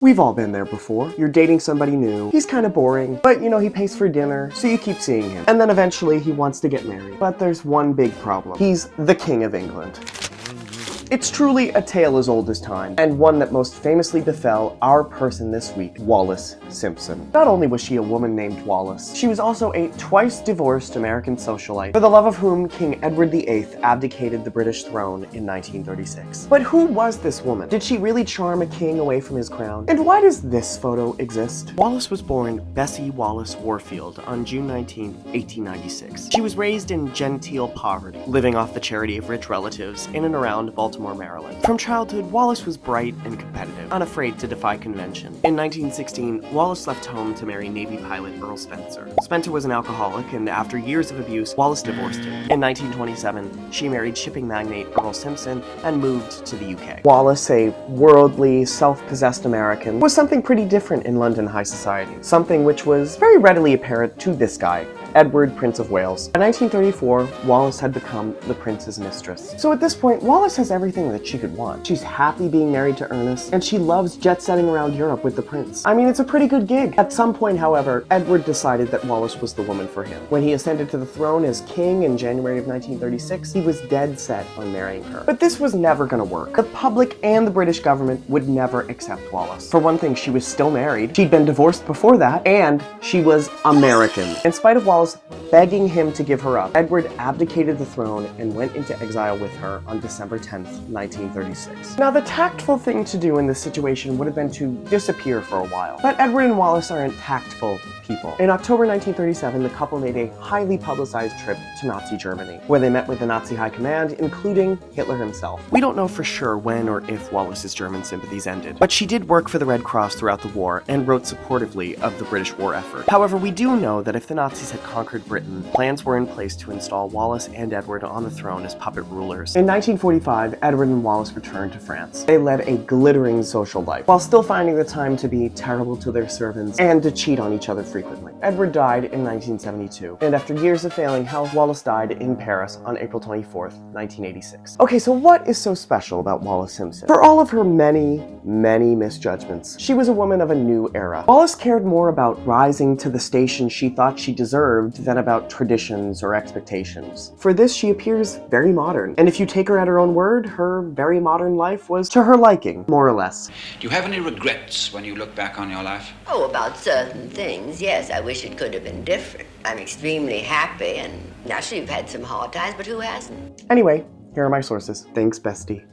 We've all been there before. You're dating somebody new, he's kind of boring, but you know, he pays for dinner, so you keep seeing him. And then eventually he wants to get married. But there's one big problem. He's the King of England. It's truly a tale as old as time, and one that most famously befell our person this week, Wallis Simpson. Not only was she a woman named Wallis, she was also a twice-divorced American socialite, for the love of whom King Edward VIII abdicated the British throne in 1936. But who was this woman? Did she really charm a king away from his crown? And why does this photo exist? Wallis was born Bessie Wallis Warfield on June 19, 1896. She was raised in genteel poverty, living off the charity of rich relatives in and around Baltimore, Maryland. From childhood, Wallis was bright and competitive, unafraid to defy convention. In 1916, Wallis left home to marry Navy pilot Earl Spencer. Spencer was an alcoholic, and after years of abuse, Wallis divorced him. In 1927, she married shipping magnate Earl Simpson and moved to the UK. Wallis, a worldly, self-possessed American, was something pretty different in London high society, something which was very readily apparent to this guy, Edward, Prince of Wales. By 1934, Wallis had become the prince's mistress. So at this point, Wallis has everything that she could want. She's happy being married to Ernest, and she loves jet-setting around Europe with the prince. I mean, it's a pretty good gig. At some point, however, Edward decided that Wallis was the woman for him. When he ascended to the throne as king in January of 1936, he was dead set on marrying her. But this was never gonna work. The public and the British government would never accept Wallis. For one thing, she was still married, she'd been divorced before that, and she was American. In spite of Wallis begging him to give her up, Edward abdicated the throne and went into exile with her on December 10th, 1936. Now, the tactful thing to do in this situation would have been to disappear for a while, but Edward and Wallis aren't tactful people. In October 1937, the couple made a highly publicized trip to Nazi Germany, where they met with the Nazi high command, including Hitler himself. We don't know for sure when or if Wallis's German sympathies ended, but she did work for the Red Cross throughout the war and wrote supportively of the British war effort. However, we do know that if the Nazis had conquered Britain, plans were in place to install Wallis and Edward on the throne as puppet rulers. In 1945, Edward and Wallis returned to France. They led a glittering social life, while still finding the time to be terrible to their servants and to cheat on each other frequently. Edward died in 1972, and after years of failing health, Wallis died in Paris on April 24th, 1986. Okay, so what is so special about Wallis Simpson? For all of her many misjudgments, she was a woman of a new era. Wallis cared more about rising to the station she thought she deserved than about traditions or expectations. For this, she appears very modern, and if you take her at her own word, her very modern life was to her liking, more or less. Do you have any regrets when you look back on your life? Oh, about certain things, yes. I wish it could have been different. I'm extremely happy, and naturally you've had some hard times, but who hasn't? Anyway, here are my sources. Thanks, bestie.